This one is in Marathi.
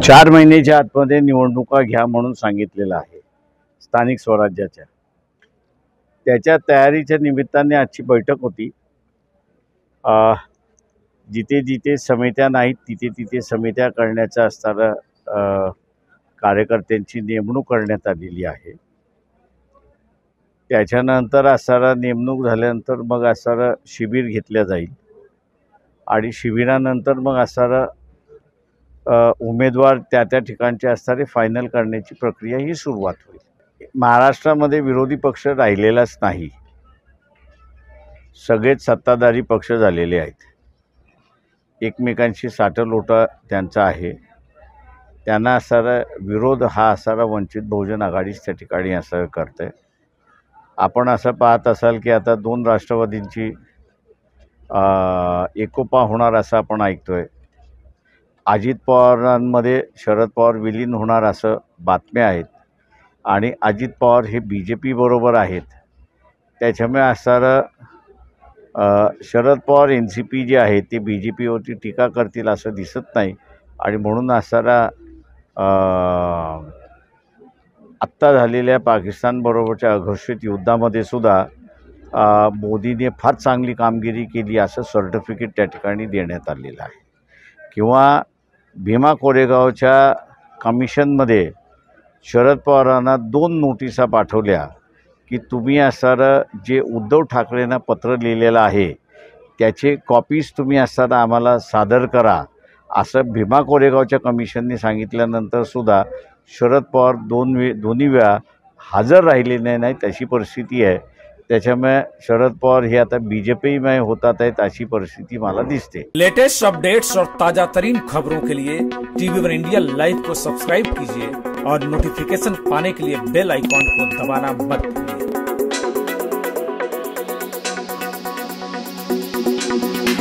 4 महिन्याच्या आतमध्ये निवडणुका घ्या म्हणून सांगितलेलं आहे स्थानिक स्वराज्याच्या। त्याच्या तयारीच्या निमित्ताने आजची बैठक होती। जिथे जिथे समित्या नाहीत तिथे तिथे समित्या करण्याचा असणारा कार्यकर्त्यांची नेमणूक करण्यात आलेली आहे। त्याच्यानंतर असणारा नेमणूक झाल्यानंतर मग असणारा शिबिर घेतल्या जाईल आणि शिबिरानंतर मग असणारा उमेदवार त्या ठिकाणचे असणारे फायनल करण्याची प्रक्रिया ही सुरुवात होईल। महाराष्ट्रामध्ये विरोधी पक्ष राहिलेलाच नाही, सगळेच सत्ताधारी पक्ष झालेले आहेत। एकमेकांशी साटलोटा त्यांचा आहे। त्यांना असणारा विरोध हा असणारा वंचित बहुजन आघाडीच त्या ठिकाणी असं करते। आपण असं पाहत असाल की आता 2 राष्ट्रवादींची एकोपा होणार असं आपण ऐकतोय। अजित पवारांमध्ये शरद पवार विलीन होणार असं बातम्या आहेत आणि अजित पवार हे BJP बरोबर आहेत। त्याच्यामुळे असणारा शरद पवार NCP जे आहे ते BJP वरती टीका करतील असं दिसत नाही आणि म्हणून असणारा आत्ता झालेल्या पाकिस्तान बरोबरच्या अघोषित युद्धामध्ये सुद्धा मोदीने फार चांगली कामगिरी केली असं सर्टिफिकेट त्या ठिकाणी देण्यात आलेलं आहे। किंवा भीमा कोरेगावच्या कमिशनमध्ये शरद पवारांना 2 नोटिसा पाठवल्या की तुम्ही असणारं जे उद्धव ठाकरेंना पत्र लिहिलेलं आहे त्याचे कॉपीज तुम्ही असताना आम्हाला सादर करा असं भीमा कोरेगावच्या कमिशनने सांगितल्यानंतर सुद्धा शरद पवार दोन्ही वेळा हजर राहिलेले नाहीत अशी परिस्थिती आहे। त्याच्यामुळे शरद पवार हे आता BJP में होतात आहेत अशी परिस्थिती मला दिसते। लेटेस्ट अपडेट्स और ताजा तरीन खबरों के लिए TV1 इंडिया लाइव को सब्सक्राइब कीजिए और नोटिफिकेशन पाने के लिए बेल आइकॉन को दबाना मत भूलिए।